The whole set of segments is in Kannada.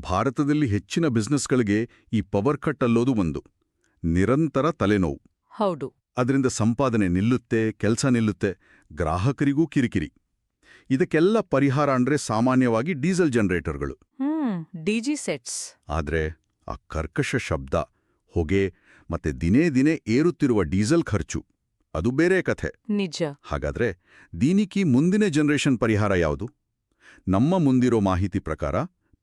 ಭಾರತದಲ್ಲಿ ಹೆಚ್ಚಿನ ಬಿಸ್ನೆಸ್ಗಳಿಗೆ ಈ ಪವರ್ ಕಟ್ ಅಲ್ಲೋದು ಒಂದು ನಿರಂತರ ತಲೆನೋವು. ಹೌದು. ಅದರಿಂದ ಸಂಪಾದನೆ ನಿಲ್ಲುತ್ತೆ, ಕೆಲಸ ನಿಲ್ಲುತ್ತೆ, ಗ್ರಾಹಕರಿಗೂ ಕಿರಿಕಿರಿ. ಇದಕ್ಕೆಲ್ಲ ಪರಿಹಾರ ಅಂದ್ರೆ ಸಾಮಾನ್ಯವಾಗಿ ಡೀಸೆಲ್ ಜನರೇಟರ್ಗಳು. DG sets. ಆದ್ರೆ ಆ ಕರ್ಕಶ ಶಬ್ದ, ಹೊಗೆ ಮತ್ತೆ ದಿನೇ ದಿನೇ ಏರುತ್ತಿರುವ ಡೀಸೆಲ್ ಖರ್ಚು ಅದು ಬೇರೆ ಕಥೆ. ನಿಜ. ಹಾಗಾದ್ರೆ ದೀನಿಕಿ ಮುಂದಿನ ಜನರೇಷನ್ ಪರಿಹಾರ ಯಾವುದು? ನಮ್ಮ ಮುಂದಿರೋ ಮಾಹಿತಿ ಪ್ರಕಾರ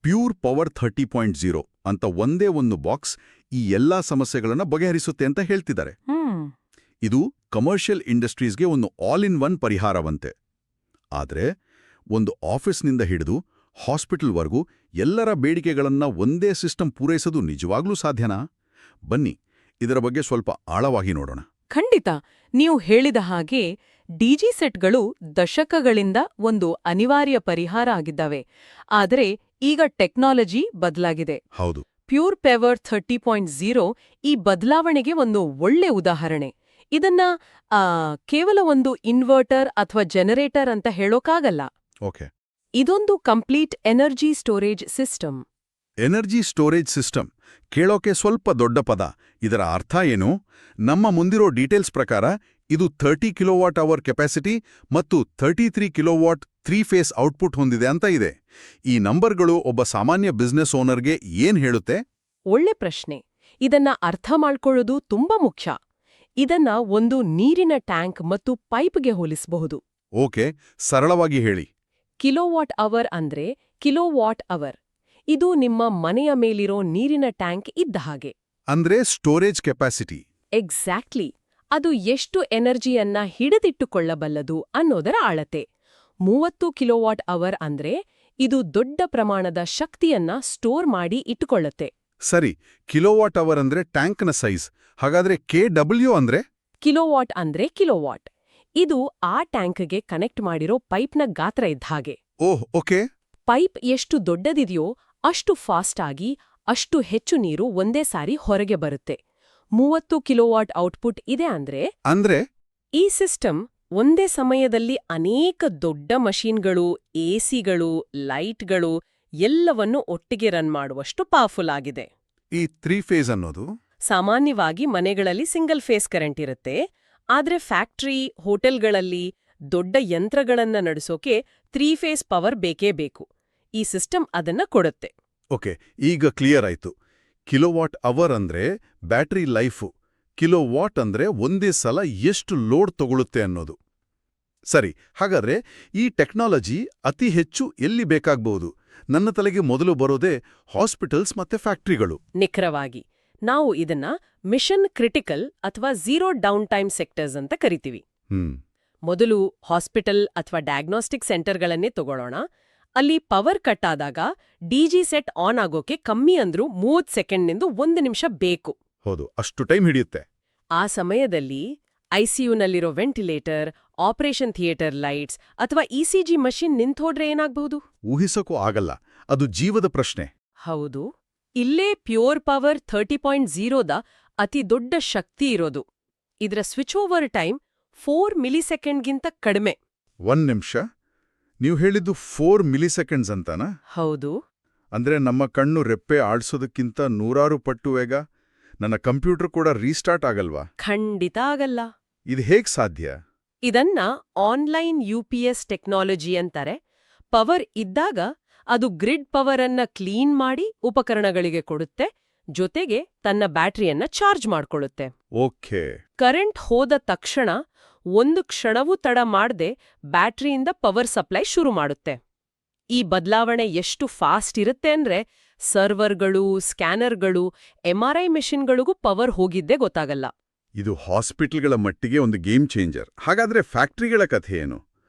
ಪ್ಯೂರ್ ಪವರ್ 30.0 ಅಂತ ಒಂದೇ ಒಂದು ಬಾಕ್ಸ್ ಈ ಎಲ್ಲಾ ಸಮಸ್ಯೆಗಳನ್ನ ಬಗೆಹರಿಸುತ್ತೆ ಅಂತ ಹೇಳ್ತಿದ್ದಾರೆ. ಇದು ಕಮರ್ಷಿಯಲ್ ಇಂಡಸ್ಟ್ರೀಸ್ಗೆ ಒಂದು ಆಲ್ ಇನ್ ಒನ್ ಪರಿಹಾರವಂತೆ. ಆದ್ರೆ ಒಂದು ಆಫೀಸ್ನಿಂದ ಹಿಡಿದು ಹಾಸ್ಪಿಟಲ್ವರೆಗೂ ಎಲ್ಲರ ಬೇಡಿಕೆಗಳನ್ನ ಒಂದೇ ಸಿಸ್ಟಮ್ ಪೂರೈಸೋದು ನಿಜವಾಗ್ಲೂ ಸಾಧ್ಯನಾ? ಬನ್ನಿ ಇದರ ಬಗ್ಗೆ ಸ್ವಲ್ಪ ಆಳವಾಗಿ ನೋಡೋಣ. ಖಂಡಿತ. ನೀವು ಹೇಳಿದ ಹಾಗೆ ಡಿಜಿ ಸೆಟ್ಗಳು ದಶಕಗಳಿಂದ ಒಂದು ಅನಿವಾರ್ಯ ಪರಿಹಾರ ಆಗಿದ್ದಾವೆ. ಆದರೆ ಈಗ ಟೆಕ್ನಾಲಜಿ ಬದಲಾಗಿದೆ. ಹೌದು. ಪ್ಯೂರ್ ಪವರ್ 30.0 ಈ ಬದಲಾವಣೆಗೆ ಒಂದು ಒಳ್ಳೆ ಉದಾಹರಣೆ. ಇದನ್ನ ಕೇವಲ ಒಂದು ಇನ್ವರ್ಟರ್ ಅಥವಾ ಜನರೇಟರ್ ಅಂತ ಹೇಳೋಕ್ಕಾಗಲ್ಲ. ಓಕೆ. ಇದೊಂದು complete energy storage system. Energy storage system ಕೇಳೋಕೆ ಸ್ವಲ್ಪ ದೊಡ್ಡ ಪದ. ಇದರ ಅರ್ಥ ಏನು? ನಮ್ಮ ಮುಂದಿರೋ ಡೀಟೇಲ್ಸ್ ಪ್ರಕಾರ ಇದು 30 ಕಿಲೋವಾಟ್ ಅವರ್ ಕೆಪಾಸಿಟಿ ಮತ್ತು 33 ಕಿಲೋವಾಟ್ 3 ಫೇಸ್ ಔಟ್ಪುಟ್ ಹೊಂದಿದೆ ಅಂತ ಇದೆ. ಈ ನಂಬರ್ಗಳು ಒಬ್ಬ ಸಾಮಾನ್ಯ ಬಿಸ್ನೆಸ್ ಓನರ್ಗೆ ಏನ್ ಹೇಳುತ್ತೆ? ಒಳ್ಳೆ ಪ್ರಶ್ನೆ. ಇದನ್ನ ಅರ್ಥ ಮಾಡ್ಕೊಳ್ಳೋದು ತುಂಬಾ ಮುಖ್ಯ. ಇದನ್ನ ಒಂದು ನೀರಿನ ಟ್ಯಾಂಕ್ ಮತ್ತು ಪೈಪ್ಗೆ ಹೋಲಿಸಬಹುದು. ಓಕೆ, ಸರಳವಾಗಿ ಹೇಳಿ. ಕಿಲೋವಾಟ್ ಅವರ್ ಅಂದ್ರೆ ಕಿಲೋವಾಟ್ ಅವರ್. ಇದು ನಿಮ್ಮ ಮನೆಯ ಮೇಲಿರೋ ನೀರಿನ ಟ್ಯಾಂಕ್ ಇದ್ದ ಹಾಗೆ. ಅಂದ್ರೆ ಸ್ಟೋರೇಜ್ ಕೆಪಾಸಿಟಿ. ಎಕ್ಸಾಕ್ಟ್ಲಿ. ಅದು ಎಷ್ಟು ಎನರ್ಜಿಯನ್ನ ಹಿಡಿದಿಟ್ಟುಕೊಳ್ಳಬಲ್ಲದು ಅನ್ನೋದರ ಅಳತೆ. 30 ಕಿಲೋವಾಟ್ ಅವರ್ ಅಂದ್ರೆ ಇದು ದೊಡ್ಡ ಪ್ರಮಾಣದ ಶಕ್ತಿಯನ್ನ ಸ್ಟೋರ್ ಮಾಡಿ ಇಟ್ಟುಕೊಳ್ಳುತ್ತೆ. ಸರಿ, ಕಿಲೋವಾಟ್ ಅವರ್ ಅಂದ್ರೆ ಟ್ಯಾಂಕ್ನ ಸೈಜ್. ಹಾಗಾದ್ರೆ KW ಅಂದ್ರೆ? ಕಿಲೋವಾಟ್ ಅಂದ್ರೆ ಕಿಲೋವಾಟ್. ಇದು ಆ ಟ್ಯಾಂಕ್ಗೆ ಕನೆಕ್ಟ್ ಮಾಡಿರೋ ಪೈಪ್ನ ಗಾತ್ರ ಇದ್ದ ಹಾಗೆ. ಓಹ್, ಓಕೆ. ಪೈಪ್ ಎಷ್ಟು ದೊಡ್ಡದಿದೆಯೋ ಅಷ್ಟು ಫಾಸ್ಟ್ ಆಗಿ ಅಷ್ಟು ಹೆಚ್ಚು ನೀರು ಒಂದೇ ಸಾರಿ ಹೊರಗೆ ಬರುತ್ತೆ. 30 ಕಿಲೋವಾಟ್ ಔಟ್ಪುಟ್ ಇದೆ ಅಂದ್ರೆ ಈ ಸಿಸ್ಟಮ್ ಒಂದೇ ಸಮಯದಲ್ಲಿ ಅನೇಕ ದೊಡ್ಡ ಮಷೀನ್ಗಳು, ಎಸಿಗಳು, ಲೈಟ್ಗಳು ಎಲ್ಲವನ್ನೂ ಒಟ್ಟಿಗೆ ರನ್ ಮಾಡುವಷ್ಟು ಪವರ್ಫುಲ್ ಆಗಿದೆ. ಈ 3 ಫೇಸ್ ಅನ್ನೋದು ಸಾಮಾನ್ಯವಾಗಿ ಮನೆಗಳಲ್ಲಿ ಸಿಂಗಲ್ ಫೇಸ್ ಕರೆಂಟ್ ಇರುತ್ತೆ. ಆದ್ರೆ ಫ್ಯಾಕ್ಟರಿ, ಹೋಟೆಲ್ಗಳಲ್ಲಿ ದೊಡ್ಡ ಯಂತ್ರಗಳನ್ನ ನಡೆಸೋಕೆ 3 ಫೇಸ್ ಪವರ್ ಬೇಕೇ ಬೇಕು. ಈ ಸಿಸ್ಟಮ್ ಅದನ್ನ ಕೊಡುತ್ತೆ. ಓಕೆ, ಈಗ ಕ್ಲಿಯರ್ ಆಯ್ತು. ಕಿಲೋವಾಟ್ ಅವರ್ ಅಂದ್ರೆ ಬ್ಯಾಟರಿ ಲೈಫು, ಕಿಲೋವಾಟ್ ಅಂದ್ರೆ ಒಂದೇ ಸಲ ಎಷ್ಟು ಲೋಡ್ ತಗೊಳುತ್ತೆ ಅನ್ನೋದು. ಸರಿ, ಹಾಗಾದ್ರೆ ಈ ಟೆಕ್ನಾಲಜಿ ಅತಿ ಹೆಚ್ಚು ಎಲ್ಲಿ ಬೇಕಾಗಬಹುದು? ನನ್ನ ತಲೆಗೆ ಮೊದಲು ಬರೋದೇ ಹಾಸ್ಪಿಟಲ್ಸ್ ಮತ್ತೆ ಫ್ಯಾಕ್ಟರಿಗಳು. ನಿಖರವಾಗಿ. ನಾವು ಇದನ್ನ ಮಿಷನ್ ಕ್ರಿಟಿಕಲ್ ಅಥವಾ ಝೀರೋ ಡೌನ್ ಟೈಮ್ ಸೆಕ್ಟರ್ಸ್ ಅಂತ ಕರಿತೀವಿ. ಮೊದಲು ಹಾಸ್ಪಿಟಲ್ ಅಥವಾ ಡಯಾಗ್ನೋಸ್ಟಿಕ್ ಸೆಂಟರ್ಗಳನ್ನೇ ತಗೊಳ್ಳೋಣ. ಅಲ್ಲಿ ಪವರ್ ಕಟ್ ಆದಾಗ ಡಿಜಿ ಸೆಟ್ ಆನ್ ಆಗೋಕೆ ಕಮ್ಮಿ ಅಂದ್ರೂ 30 ಸೆಕೆಂಡ್ನಿಂದ 1 ನಿಮಿಷ ಬೇಕು. ಹೌದು, ಅಷ್ಟು ಟೈಮ್ ಹಿಡಿಯುತ್ತೆ. ಆ ಸಮಯದಲ್ಲಿ ಐಸಿಯುನಲ್ಲಿರೋ ವೆಂಟಿಲೇಟರ್, ಆಪರೇಷನ್ ಥಿಯೇಟರ್ ಲೈಟ್ಸ್ ಅಥವಾ ಇಸಿಜಿ ಮಷಿನ್ ನಿಂತೋಡ್ರೆ ಏನಾಗಬಹುದು? ಊಹಿಸೋಕೂ ಆಗಲ್ಲ. ಅದು ಜೀವದ ಪ್ರಶ್ನೆ. ಹೌದು. ಇಲ್ಲೇ ಪ್ಯೂರ್ ಪವರ್ 30.0ದ ಅತಿ ದೊಡ್ಡ ಶಕ್ತಿ ಇರೋದು. ಇದರ ಸ್ವಿಚ್ ಓವರ್ ಟೈಮ್ 4 ಮಿಲಿಸೆಕೆಂಡ್ಗಿಂತ ಕಡಿಮೆ. 1 ನಿಮಿಷ? ನೀವು ಹೇಳಿದ್ದು 4 ಮಿಲಿಸೆಕೆಂಡ್ಸ್ ಅಂತಾನಾ? ಹೌದು. ಅಂದ್ರೆ ನಮ್ಮ ಕಣ್ಣು ರೆಪ್ಪೆ ಆಡ್ಸೋದಕ್ಕಿಂತ 100 ಪಟ್ಟು ವೇಗ. ನನ್ನ ಕಂಪ್ಯೂಟರ್ ಕೂಡ ರೀಸ್ಟಾರ್ಟ್ ಆಗಲ್ವಾ? ಖಂಡಿತ ಆಗಲ್ಲ. ಇದು ಹೇಗ್ ಸಾಧ್ಯ? ಇದನ್ನ ಆನ್ಲೈನ್ UPS ಟೆಕ್ನಾಲಜಿ ಅಂತಾರೆ. ಪವರ್ ಇದ್ದಾಗ ಅದು ಗ್ರಿಡ್ ಪವರ್ ಅನ್ನ ಕ್ಲೀನ್ ಮಾಡಿ ಉಪಕರಣಗಳಿಗೆ ಕೊಡುತ್ತೆ, ಜೊತೆಗೆ ತನ್ನ ಬ್ಯಾಟರಿಯನ್ನ ಚಾರ್ಜ್ ಮಾಡ್ಕೊಳ್ಳುತ್ತೆ. ಓಕೆ. ಕರೆಂಟ್ ಹೋದ ತಕ್ಷಣ 1 ಕ್ಷಣವೂ ತಡ ಮಾಡದೆ ಬ್ಯಾಟರಿಯಿಂದ ಪವರ್ ಸಪ್ಲೈ ಶುರು ಮಾಡುತ್ತೆ. ಈ ಬದಲಾವಣೆ ಎಷ್ಟು ಫಾಸ್ಟ್ ಇರುತ್ತೆ ಅಂದ್ರೆ ಸರ್ವರ್ಗಳು, ಸ್ಕ್ಯಾನರ್ಗಳು, MRI ಮೆಷಿನ್ಗಳಿಗೂ ಪವರ್ ಹೋಗಿದ್ದೇ ಗೊತ್ತಾಗಲ್ಲ. ಇದು ಹಾಸ್ಪಿಟಲ್ಗಳ ಮಟ್ಟಿಗೆ ಒಂದು ಗೇಮ್ ಚೇಂಜರ್. ಹಾಗಾದ್ರೆ ಫ್ಯಾಕ್ಟರಿಗಳ ಕಥೆ ಏನು?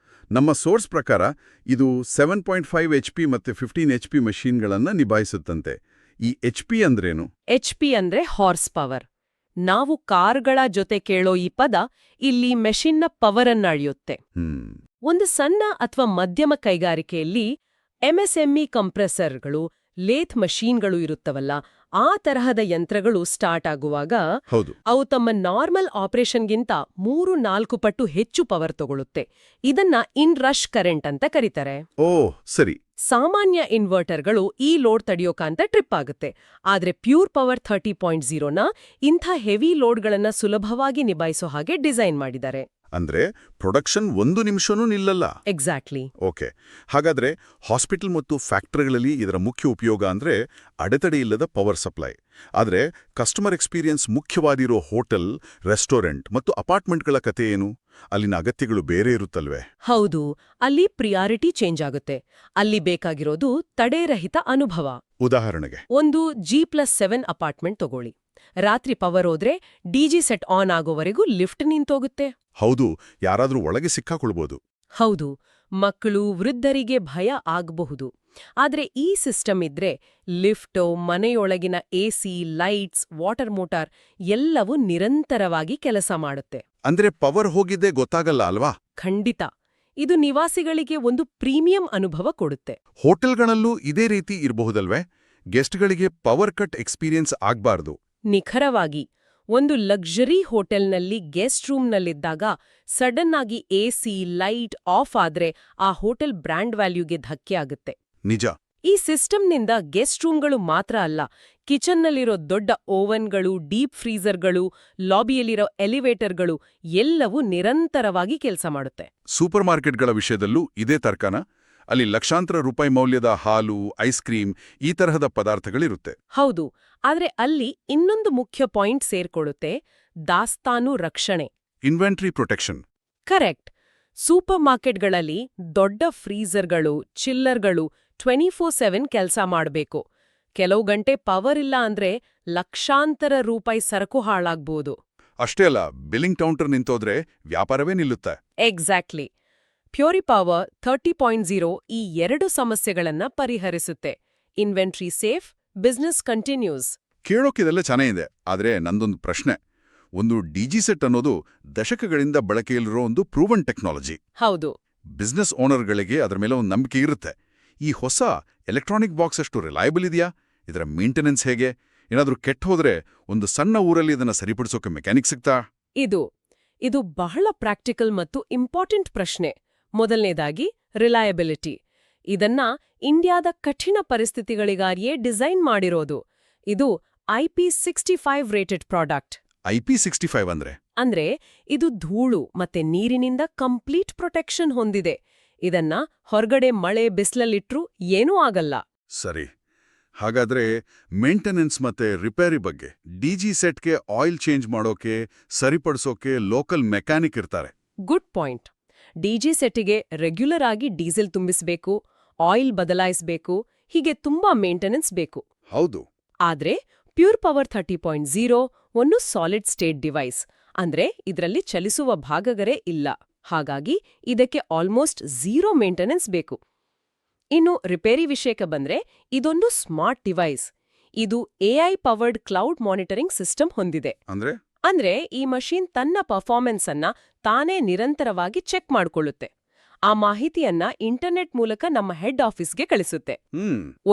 ನಮ್ಮ ಸೋರ್ಸ್ ಪ್ರಕಾರ ಇದು 7.5 HP ಮತ್ತೆ 15 HP ಮಷೀನ್ಗಳನ್ನ ನಿಭಾಯಿಸುತ್ತಂತೆ. ಈ HP ಅಂದ್ರೇನು? HP ಅಂದ್ರೆ ಹಾರ್ಸ್ ಪವರ್. ನಾವು ಕಾರ್ಗಳ ಜೊತೆ ಕೇಳೋ ಈ ಪದ ಇಲ್ಲಿ ಮೆಷಿನ್ನ ಪವರ್ ಅನ್ನ ಅಳೆಯುತ್ತೆ. ಒಂದು ಸಣ್ಣ ಅಥವಾ ಮಧ್ಯಮ ಕೈಗಾರಿಕೆಯಲ್ಲಿ MSME ಕಂಪ್ರೆಸರ್ಗಳು, ಲೇತ್ ಮಷೀನ್ಗಳು ಇರುತ್ತವಲ್ಲ, ಆ ತರಹದ ಯಂತ್ರಗಳು ಸ್ಟಾರ್ಟ್ ಆಗುವಾಗ ಹೌದು. ಅವು ತಮ್ಮ ನಾರ್ಮಲ್ ಆಪರೇಷನ್ಗಿಂತ 3-4 ಪಟ್ಟು ಹೆಚ್ಚು ಪವರ್ ತಗೊಳುತ್ತೆ. ಇದನ್ನ ಇನ್ ರಶ್ ಕರೆಂಟ್ ಅಂತ ಕರೀತಾರೆ. ಓ ಸರಿ. ಸಾಮಾನ್ಯ ಇನ್ವರ್ಟರ್ಗಳು ಈ ಲೋಡ್ ತಡೆಯೋಕಾಂತ ಟ್ರಿಪ್ ಆಗುತ್ತೆ. ಆದ್ರೆ ಪ್ಯೂರ್ ಪವರ್ 30.0ನ ಇಂಥ ಹೆವಿ ಲೋಡ್ಗಳನ್ನ ಸುಲಭವಾಗಿ ನಿಭಾಯಿಸೋ ಹಾಗೆ ಡಿಸೈನ್ ಮಾಡಿದ್ದಾರೆ. ಅಂದ್ರೆ ಪ್ರೊಡಕ್ಷನ್ 1 ನಿಮಿಷನೂ ನಿಲ್ಲಲ್ಲ. ಎಕ್ಸಾಕ್ಟ್ಲಿ. ಓಕೆ. ಹಾಗಾದ್ರೆ ಹಾಸ್ಪಿಟಲ್ ಮತ್ತು ಫ್ಯಾಕ್ಟರಿಗಳಲ್ಲಿ ಇದರ ಮುಖ್ಯ ಉಪಯೋಗ ಅಂದ್ರೆ ಅಡೆತಡೆ ಇಲ್ಲದ ಪವರ್ ಸಪ್ಲೈ. ಆದ್ರೆ ಕಸ್ಟಮರ್ ಎಕ್ಸ್ಪೀರಿಯನ್ಸ್ ಮುಖ್ಯವಾಗಿರೋ ಹೋಟೆಲ್, ರೆಸ್ಟೋರೆಂಟ್ ಮತ್ತು ಅಪಾರ್ಟ್ಮೆಂಟ್ಗಳ ಕತೆ ಏನು? ಅಲ್ಲಿನ ಅಗತ್ಯಗಳು ಬೇರೆ ಇರುತ್ತಲ್ವೇ? ಹೌದು, ಅಲ್ಲಿ ಪ್ರಿಯಾರಿಟಿ ಚೇಂಜ್ ಆಗುತ್ತೆ. ಅಲ್ಲಿ ಬೇಕಾಗಿರೋದು ತಡೆರಹಿತ ಅನುಭವ. ಉದಾಹರಣೆಗೆ ಒಂದು G+7 ಅಪಾರ್ಟ್ಮೆಂಟ್ ತಗೊಳ್ಳಿ. ರಾತ್ರಿ ಪವರ್ ಹೋದ್ರೆ ಡಿಜಿ ಸೆಟ್ ಆನ್ ಆಗೋವರೆಗೂ ಲಿಫ್ಟ್ ನಿಂತೋಗುತ್ತೆ. ಹೌದು, ಯಾರಾದ್ರೂ ಒಳಗೆ ಸಿಕ್ಕಾಕೊಳ್ಬೋದು. ಹೌದು, ಮಕ್ಕಳು, ವೃದ್ಧರಿಗೆ ಭಯ ಆಗಬಹುದು. ಆದ್ರೆ ಈ ಸಿಸ್ಟಮ್ ಇದ್ರೆ ಲಿಫ್ಟು, ಮನೆಯೊಳಗಿನ ಎಸಿ, ಲೈಟ್ಸ್, ವಾಟರ್ ಮೋಟಾರ್ ಎಲ್ಲವೂ ನಿರಂತರವಾಗಿ ಕೆಲಸ ಮಾಡುತ್ತೆ. ಅಂದ್ರೆ ಪವರ್ ಹೋಗಿದ್ದೇ ಗೊತ್ತಾಗಲ್ಲ ಅಲ್ವಾ? ಖಂಡಿತ. ಇದು ನಿವಾಸಿಗಳಿಗೆ ಒಂದು ಪ್ರೀಮಿಯಂ ಅನುಭವ ಕೊಡುತ್ತೆ. ಹೋಟೆಲ್ಗಳಲ್ಲೂ ಇದೇ ರೀತಿ ಇರಬಹುದಲ್ವೇ? ಗೆಸ್ಟ್ಗಳಿಗೆ ಪವರ್ ಕಟ್ ಎಕ್ಸ್ಪೀರಿಯನ್ಸ್ ಆಗ್ಬಾರ್ದು. ನಿಖರವಾಗಿ. ಒಂದು ಲಕ್ಸುರಿ ಹೋಟೆಲ್ನಲ್ಲಿ ಗೆಸ್ಟ್ ರೂಮ್ನಲ್ಲಿದ್ದಾಗ ಸಡನ್ ಆಗಿ ಎಸಿ, ಲೈಟ್ ಆಫ್ ಆದ್ರೆ ಆ ಹೋಟೆಲ್ ಬ್ರ್ಯಾಂಡ್ ವ್ಯಾಲ್ಯೂಗೆ ಧಕ್ಕೆ ಆಗುತ್ತೆ. ನಿಜ. ಈ ಸಿಸ್ಟಮ್ನಿಂದ ಗೆಸ್ಟ್ ರೂಮ್ಗಳು ಮಾತ್ರ ಅಲ್ಲ, ಕಿಚನ್ನಲ್ಲಿರೋ ದೊಡ್ಡ ಓವನ್ಗಳು, ಡೀಪ್ ಫ್ರೀಜರ್ಗಳು, ಲಾಬಿಯಲ್ಲಿರೋ ಎಲಿವೇಟರ್ಗಳು ಎಲ್ಲವೂ ನಿರಂತರವಾಗಿ ಕೆಲಸ ಮಾಡುತ್ತೆ. ಸೂಪರ್ ಮಾರ್ಕೆಟ್ಗಳ ವಿಷಯದಲ್ಲೂ ಇದೇ ತರ್ಕನ? ಅಲ್ಲಿ ಲಕ್ಷಾಂತರ ರೂಪಾಯಿ ಮೌಲ್ಯದ ಹಾಲು, ಐಸ್ ಕ್ರೀಮ್ ಈ ತರಹದ ಪದಾರ್ಥಗಳಿರುತ್ತೆ. ಹೌದು, ಆದ್ರೆ ಅಲ್ಲಿ ಇನ್ನೊಂದು ಮುಖ್ಯ ಪಾಯಿಂಟ್ ಸೇರ್ಕೊಳ್ಳುತ್ತೆ: ದಾಸ್ತಾನು ರಕ್ಷಣೆ. Inventory protection. ಕರೆಕ್ಟ್. ಸೂಪರ್ ಮಾರ್ಕೆಟ್ಗಳಲ್ಲಿ ದೊಡ್ಡ ಫ್ರೀಜರ್ಗಳು, ಚಿಲ್ಲರ್ಗಳು 24/7 ಕೆಲಸ ಮಾಡಬೇಕು. ಕೆಲವು ಗಂಟೆ ಪವರ್ ಇಲ್ಲ ಅಂದ್ರೆ ಲಕ್ಷಾಂತರ ರೂಪಾಯಿ ಸರಕು ಹಾಳಾಗ್ಬೋದು. ಅಷ್ಟೇ ಅಲ್ಲ, ಬಿಲ್ಲಿಂಗ್ ಕೌಂಟರ್ ನಿಂತೋದ್ರೆ ವ್ಯಾಪಾರವೇ ನಿಲ್ಲುತ್ತೆ. ಎಕ್ಸಾಕ್ಟ್ಲಿ. ಪ್ಯೂರಿಪವರ್ 30.0 ಈ ಎರಡು ಸಮಸ್ಯೆಗಳನ್ನ ಪರಿಹರಿಸುತ್ತೆ. Inventory safe, business continues. ಕೇಳೋಕಿದೆಲ್ಲ ಚೆನ್ನಾಗಿದೆ, ಆದ್ರೆ ನಂದೊಂದು ಪ್ರಶ್ನೆ. ಒಂದು ಡಿಜಿ ಸೆಟ್ ಅನ್ನೋದು ದಶಕಗಳಿಂದ ಬಳಕೆಯಲ್ಲಿರೋ ಒಂದು ಪ್ರೂವನ್ ಟೆಕ್ನಾಲಜಿ. ಹೌದು. ಬಿಸ್ನೆಸ್ ಓನರ್ಗಳಿಗೆ ಅದರ ಮೇಲೆ ಒಂದು ನಂಬಿಕೆ ಇರುತ್ತೆ. ಈ ಹೊಸ ಎಲೆಕ್ಟ್ರಾನಿಕ್ ಬಾಕ್ಸ್ ಅಷ್ಟು ರಿಲಯಬಲ್ ಇದೆಯಾ? ಇದರ ಮೇಂಟೆನೆನ್ಸ್ ಹೇಗೆ? ಏನಾದ್ರೂ ಕೆಟ್ಟ ಹೋದ್ರೆ ಒಂದು ಸಣ್ಣ ಊರಲ್ಲಿ ಇದನ್ನ ಸರಿಪಡಿಸೋಕೆ ಮೆಕ್ಯಾನಿಕ್ ಸಿಗ್ತಾ? ಇದು ಬಹಳ ಪ್ರಾಕ್ಟಿಕಲ್ ಮತ್ತು ಇಂಪಾರ್ಟೆಂಟ್ ಪ್ರಶ್ನೆ. ಮೊದಲನೇದಾಗಿ ರಿಲಯಬಿಲಿಟಿ. ಇದನ್ನ ಇಂಡಿಯಾದ ಕಠಿಣ ಪರಿಸ್ಥಿತಿಗಳಿಗಾಗಿಯೇ ಡಿಸೈನ್ ಮಾಡಿರೋದು. ಇದು IP65 ರೇಟೆಡ್ ಪ್ರಾಡಕ್ಟ್. IP65 ಅಂದ್ರೆ ಇದು ಧೂಳು ಮತ್ತೆ ನೀರಿನಿಂದ ಕಂಪ್ಲೀಟ್ ಪ್ರೊಟೆಕ್ಷನ್ ಹೊಂದಿದೆ. ಇದನ್ನ ಹೊರಗಡೆ ಮಳೆ ಬಿಸಿಲಲ್ಲಿಟ್ರೂ ಏನೂ ಆಗಲ್ಲ. ಸರಿ. ಹಾಗಾದ್ರೆ ಮೇಂಟೆನೆನ್ಸ್ ಮತ್ತೆ ರಿಪೇರಿ ಬಗ್ಗೆ? ಡಿಜಿ ಸೆಟ್ಗೆ ಆಯಿಲ್ ಚೇಂಜ್ ಮಾಡೋಕೆ, ಸರಿಪಡಿಸೋಕೆ ಲೋಕಲ್ ಮೆಕ್ಯಾನಿಕ್ ಇರ್ತಾರೆ. Good point. ಡಿಜಿ ಸೆಟ್ಟಿಗೆ ರೆಗ್ಯುಲರ್ ಆಗಿ ಡೀಸೆಲ್ ತುಂಬಿಸ್ಬೇಕು, ಆಯಿಲ್ ಬದಲಾಯಿಸಬೇಕು, ಹೀಗೆ ತುಂಬಾ ಮೇಂಟೆನೆನ್ಸ್ ಬೇಕು. ಹೌದು. ಆದ್ರೆ ಪ್ಯೂರ್ ಪವರ್ 30.0 ಒಂದು ಸಾಲಿಡ್ ಸ್ಟೇಟ್ ಡಿವೈಸ್. ಅಂದ್ರೆ ಇದರಲ್ಲಿ ಚಲಿಸುವ ಭಾಗಗಳೇ ಇಲ್ಲ. ಹಾಗಾಗಿ ಇದಕ್ಕೆ ಆಲ್ಮೋಸ್ಟ್ ಝೀರೋ ಮೇಂಟೆನೆನ್ಸ್ ಬೇಕು. ಇನ್ನು ರಿಪೇರಿ ವಿಷಯಕ್ಕೆ ಬಂದ್ರೆ ಇದೊಂದು ಸ್ಮಾರ್ಟ್ ಡಿವೈಸ್. ಇದು AI powered cloud monitoring system ಹೊಂದಿದೆ. ಅಂದ್ರೆ ಈ ಮಷೀನ್ ತನ್ನ ಪರ್ಫಾರ್ಮೆನ್ಸ್ ಅನ್ನ ತಾನೇ ನಿರಂತರವಾಗಿ ಚೆಕ್ ಮಾಡ್ಕೊಳ್ಳುತ್ತೆ. ಆ ಮಾಹಿತಿಯನ್ನ ಇಂಟರ್ನೆಟ್ ಮೂಲಕ ನಮ್ಮ ಹೆಡ್ ಆಫೀಸ್ಗೆ ಕಳಿಸುತ್ತೆ.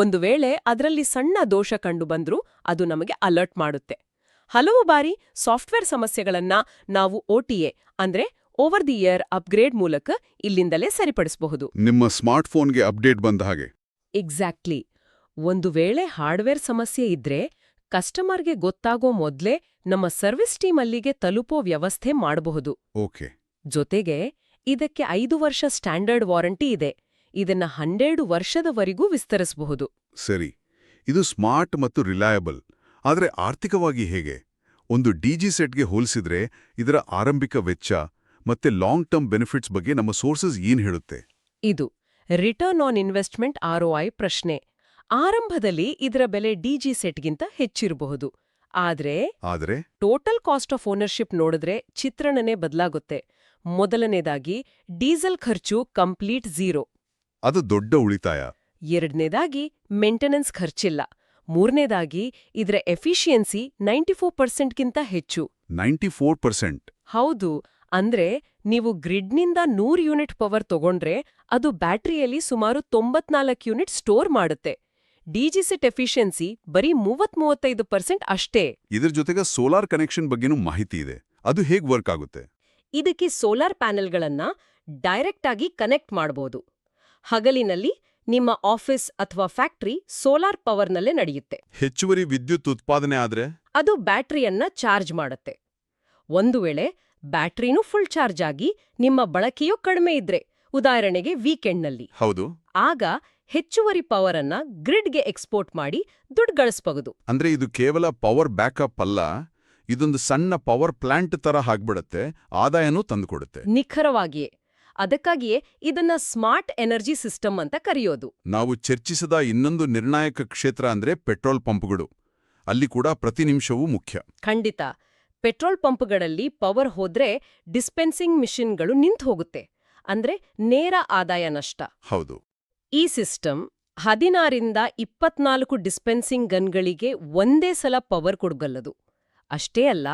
ಒಂದು ವೇಳೆ ಅದರಲ್ಲಿ ಸಣ್ಣ ದೋಷ ಕಂಡು ಬಂದ್ರೂ ಅದು ನಮಗೆ ಅಲರ್ಟ್ ಮಾಡುತ್ತೆ. ಹಲವು ಬಾರಿ ಸಾಫ್ಟ್ವೇರ್ ಸಮಸ್ಯೆಗಳನ್ನ ನಾವು OTA ಅಂದ್ರೆ ಓವರ್ ದಿ ಏರ್ ಅಪ್ಗ್ರೇಡ್ ಮೂಲಕ ಇಲ್ಲಿಂದಲೇ ಸರಿಪಡಿಸಬಹುದು. ನಿಮ್ಮ ಸ್ಮಾರ್ಟ್ಫೋನ್ಗೆ ಅಪ್ಡೇಟ್ ಬಂದ ಹಾಗೆ. ಎಕ್ಸಾಕ್ಟ್ಲಿ. ಒಂದು ವೇಳೆ ಹಾರ್ಡ್ವೇರ್ ಸಮಸ್ಯೆ ಇದ್ರೆ ಕಸ್ಟಮರ್ಗೆ ಗೊತ್ತಾಗೋ ಮೊದ್ಲೇ ನಮ್ಮ ಸರ್ವಿಸ್ ಟೀಮ್ ಅಲ್ಲಿಗೆ ತಲುಪೋ ವ್ಯವಸ್ಥೆ ಮಾಡಬಹುದು. ಓಕೆ. ಜೊತೆಗೆ ಇದಕ್ಕೆ 5 ವರ್ಷ ಸ್ಟ್ಯಾಂಡರ್ಡ್ ವಾರಂಟಿ ಇದೆ. ಇದನ್ನ 12 ವರ್ಷದವರೆಗೂ ವಿಸ್ತರಿಸಬಹುದು. ಸರಿ. ಇದು ಸ್ಮಾರ್ಟ್ ಮತ್ತು ರಿಲಯಬಲ್. ಆದ್ರೆ ಆರ್ಥಿಕವಾಗಿ ಹೇಗೆ? ಒಂದು ಡಿಜಿ ಸೆಟ್ಗೆ ಹೋಲಿಸಿದ್ರೆ ಇದರ ಆರಂಭಿಕ ವೆಚ್ಚ ಮತ್ತೆ ಲಾಂಗ್ ಟರ್ಮ್ ಬೆನಿಫಿಟ್ಸ್ ಬಗ್ಗೆ ನಮ್ಮ ಸೋರ್ಸಸ್ ಏನ್ ಹೇಳುತ್ತೆ? ಇದು ರಿಟರ್ನ್ ಆನ್ ಇನ್ವೆಸ್ಟ್ಮೆಂಟ್ ROI ಪ್ರಶ್ನೆ. ಆರಂಭದಲ್ಲಿ ಇದರ ಬೆಲೆ ಡಿಜಿ ಸೆಟ್ಗಿಂತ ಹೆಚ್ಚಿರಬಹುದು. ಆದ್ರೆ ಟೋಟಲ್ ಕಾಸ್ಟ್ ಆಫ್ ಓನರ್ಶಿಪ್ ನೋಡಿದ್ರೆ ಚಿತ್ರಣನೇ ಬದಲಾಗುತ್ತೆ. ಮೊದಲನೇದಾಗಿ ಡೀಸೆಲ್ ಖರ್ಚು ಕಂಪ್ಲೀಟ್ ಝೀರೋ. ಅದು ದೊಡ್ಡ ಉಳಿತಾಯ. ಎರಡನೇದಾಗಿ ಮೇಂಟೆನೆನ್ಸ್ ಖರ್ಚಿಲ್ಲ. ಮೂರನೇದಾಗಿ ಇದರ ಎಫಿಷಿಯನ್ಸಿ 94%ಗಿಂತ ಹೆಚ್ಚು. 94%? ಹೌದು. ಅಂದ್ರೆ ನೀವು ಗ್ರಿಡ್ನಿಂದ 100 ಯೂನಿಟ್ ಪವರ್ ತಗೊಂಡ್ರೆ ಅದು ಬ್ಯಾಟರಿಯಲ್ಲಿ ಸುಮಾರು 94 ಯೂನಿಟ್ ಸ್ಟೋರ್ ಮಾಡುತ್ತೆ. ಡಿಜಿಸೆಟ್ ಎಫಿಷಿಯನ್ಸಿ ಬರೀ 30-35% ಅಷ್ಟೇ. ಇದ್ರ ಜೊತೆಗೆ ಸೋಲಾರ್ ಕನೆಕ್ಷನ್ ಬಗ್ಗೆನೂ ಮಾಹಿತಿ ಇದೆ. ಅದು ಹೇಗ್ ವರ್ಕ್ ಆಗುತ್ತೆ? ಇದಕ್ಕೆ ಸೋಲಾರ್ ಪ್ಯಾನೆಲ್ಗಳನ್ನ ಡೈರೆಕ್ಟ್ ಆಗಿ ಕನೆಕ್ಟ್ ಮಾಡಬಹುದು. ಹಗಲಿನಲ್ಲಿ ನಿಮ್ಮ ಆಫೀಸ್ ಅಥವಾ ಫ್ಯಾಕ್ಟರಿ ಸೋಲಾರ್ ಪವರ್ನಲ್ಲೇ ನಡೆಯುತ್ತೆ. ಹೆಚ್ಚುವರಿ ವಿದ್ಯುತ್ ಉತ್ಪಾದನೆ ಆದ್ರೆ ಅದು ಬ್ಯಾಟರಿಯನ್ನ ಚಾರ್ಜ್ ಮಾಡುತ್ತೆ. ಒಂದು ವೇಳೆ ಬ್ಯಾಟರಿನೂ ಫುಲ್ ಚಾರ್ಜ್ ಆಗಿ ನಿಮ್ಮ ಬಳಕೆಯೂ ಕಡಿಮೆ ಇದ್ರೆ, ಉದಾಹರಣೆಗೆ ವೀಕೆಂಡ್ನಲ್ಲಿ, ಹೌದು, ಆಗ ಹೆಚ್ಚುವರಿ ಪವರ್ ಅನ್ನ ಗ್ರಿಡ್ಗೆ ಎಕ್ಸ್ಪೋರ್ಟ್ ಮಾಡಿ ದುಡ್ಡು ಗಳಿಸಬಹುದು. ಅಂದ್ರೆ ಇದು ಕೇವಲ ಪವರ್ ಬ್ಯಾಕಪ್ ಅಲ್ಲ, ಇದೊಂದು ಸಣ್ಣ ಪವರ್ ಪ್ಲಾಂಟ್ ತರ ಆಗ್ಬಿಡತ್ತೆ, ಆದಾಯನೂ ತಂದುಕೊಡುತ್ತೆ. ನಿಖರವಾಗಿಯೇ. ಅದಕ್ಕಾಗಿಯೇ ಇದನ್ನ ಸ್ಮಾರ್ಟ್ ಎನರ್ಜಿ ಸಿಸ್ಟಮ್ ಅಂತ ಕರೆಯೋದು. ನಾವು ಚರ್ಚಿಸಿದ ಇನ್ನೊಂದು ನಿರ್ಣಾಯಕ ಕ್ಷೇತ್ರ ಅಂದ್ರೆ ಪೆಟ್ರೋಲ್ ಪಂಪ್ಗಳು. ಅಲ್ಲಿ ಕೂಡ ಪ್ರತಿ ನಿಮಿಷವೂ ಮುಖ್ಯ. ಖಂಡಿತ. ಪೆಟ್ರೋಲ್ ಪಂಪ್ಗಳಲ್ಲಿ ಪವರ್ ಹೋದ್ರೆ ಡಿಸ್ಪೆನ್ಸಿಂಗ್ ಮಿಷಿನ್ಗಳು ನಿಂತು ಹೋಗುತ್ತೆ. ಅಂದ್ರೆ ನೇರ ಆದಾಯ ನಷ್ಟ. ಹೌದು. ಈ ಸಿಸ್ಟಮ್ 16-24 ಡಿಸ್ಪೆನ್ಸಿಂಗ್ ಗನ್ಗಳಿಗೆ ಒಂದೇ ಸಲ ಪವರ್ ಕೊಡಬಲ್ಲದು. ಅಷ್ಟೇ ಅಲ್ಲ,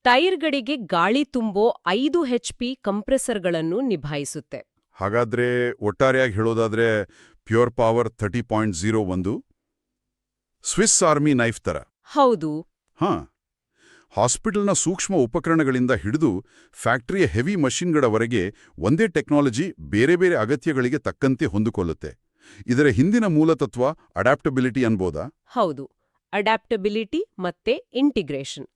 ಟೈರ್ಗಳಿಗೆ ಗಾಳಿ ತುಂಬೋ 5 HP ಕಂಪ್ರೆಸರ್ಗಳನ್ನು ನಿಭಾಯಿಸುತ್ತೆ. ಹಾಗಾದ್ರೆ ಒಟ್ಟಾರೆಯಾಗಿ ಹೇಳೋದಾದ್ರೆ pure power 30.01 Swiss army knife ತರ. ಹೌದು. ಹಾ, ಹಾಸ್ಪಿಟಲ್ನ ಸೂಕ್ಷ್ಮ ಉಪಕರಣಗಳಿಂದ ಹಿಡಿದು ಫ್ಯಾಕ್ಟರಿಯ ಹೆವಿ ಮಷಿನ್ಗಳವರೆಗೆ ಒಂದೇ ಟೆಕ್ನಾಲಜಿ ಬೇರೆ ಬೇರೆ ಅಗತ್ಯಗಳಿಗೆ ತಕ್ಕಂತೆ ಹೊಂದಿಕೊಳ್ಳುತ್ತೆ. ಇದರ ಹಿಂದಿನ ಮೂಲತತ್ವ ಅಡ್ಯಾಪ್ಟಬಿಲಿಟಿ ಅನ್ಬೋದಾ? ಹೌದು, ಅಡ್ಯಾಪ್ಟಬಿಲಿಟಿ ಮತ್ತೆ ಇಂಟಿಗ್ರೇಷನ್.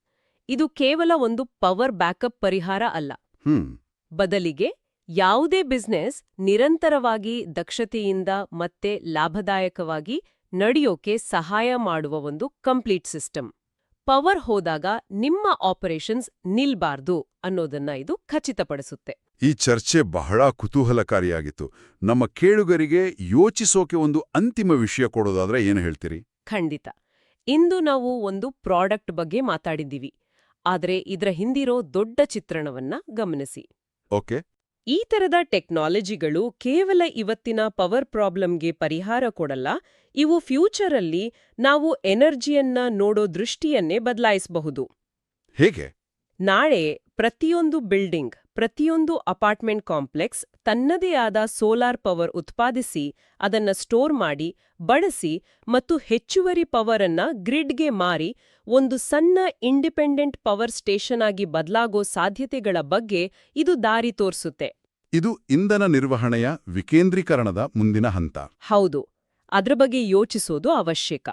ಇದು ಕೇವಲ ಒಂದು ಪವರ್ ಬ್ಯಾಕಪ್ ಪರಿಹಾರ ಅಲ್ಲ. ಬದಲಿಗೆ ಯಾವುದೇ ಬಿಸ್ನೆಸ್ ನಿರಂತರವಾಗಿ ದಕ್ಷತೆಯಿಂದ ಮತ್ತೆ ಲಾಭದಾಯಕವಾಗಿ ನಡೆಯೋಕೆ ಸಹಾಯ ಮಾಡುವ ಒಂದು ಕಂಪ್ಲೀಟ್ ಸಿಸ್ಟಮ್. ಪವರ್ ಹೋದಾಗ ನಿಮ್ಮ ಆಪರೇಷನ್ಸ್ ನಿಲ್ಬಾರ್ದು ಅನ್ನೋದನ್ನ ಇದು ಖಚಿತಪಡಿಸುತ್ತೆ. ಈ ಚರ್ಚೆ ಬಹಳ ಕುತೂಹಲಕಾರಿಯಾಗಿತ್ತು. ನಮ್ಮ ಕೇಳುಗರಿಗೆ ಯೋಚಿಸೋಕೆ ಒಂದು ಅಂತಿಮ ವಿಷಯ ಕೊಡೋದಾದ್ರೆ ಏನು ಹೇಳ್ತೀರಿ? ಖಂಡಿತ. ಇಂದು ನಾವು ಒಂದು ಪ್ರಾಡಕ್ಟ್ ಬಗ್ಗೆ ಮಾತಾಡಿದ್ದೀವಿ, ಆದ್ರೆ ಇದರ ಹಿಂದಿರೋ ದೊಡ್ಡ ಚಿತ್ರಣವನ್ನ ಗಮನಿಸಿ. ಓಕೆ. ಈ ತರದ ಟೆಕ್ನಾಲಜಿಗಳು ಕೇವಲ ಇವತ್ತಿನ ಪವರ್ ಪ್ರಾಬ್ಲಮ್ಗೆ ಪರಿಹಾರ ಕೊಡಲ್ಲ. ಇವು ಫ್ಯೂಚರಲ್ಲಿ ನಾವು ಎನರ್ಜಿಯನ್ನ ನೋಡೋ ದೃಷ್ಟಿಯನ್ನೇ ಬದಲಾಯಿಸಬಹುದು. ಹೇಗೆ? ನಾಳೆ ಪ್ರತಿಯೊಂದು ಬಿಲ್ಡಿಂಗ್, ಪ್ರತಿಯೊಂದು ಅಪಾರ್ಟ್ಮೆಂಟ್ ಕಾಂಪ್ಲೆಕ್ಸ್ ತನ್ನದೇ ಆದ ಸೋಲಾರ್ ಪವರ್ ಉತ್ಪಾದಿಸಿ, ಅದನ್ನ ಸ್ಟೋರ್ ಮಾಡಿ, ಬಳಸಿ ಮತ್ತು ಹೆಚ್ಚುವರಿ ಪವರ್ ಅನ್ನ ಗ್ರಿಡ್ಗೆ ಮಾರಿ ಒಂದು ಸಣ್ಣ ಇಂಡಿಪೆಂಡೆಂಟ್ ಪವರ್ ಸ್ಟೇಷನ್ ಆಗಿ ಬದಲಾಗೋ ಸಾಧ್ಯತೆಗಳ ಬಗ್ಗೆ ಇದು ದಾರಿ ತೋರಿಸುತ್ತೆ. ಇದು ಇಂಧನ ನಿರ್ವಹಣೆಯ ವಿಕೇಂದ್ರೀಕರಣದ ಮುಂದಿನ ಹಂತ. ಹೌದು, ಅದ್ರ ಬಗ್ಗೆ ಯೋಚಿಸೋದು ಅವಶ್ಯಕ.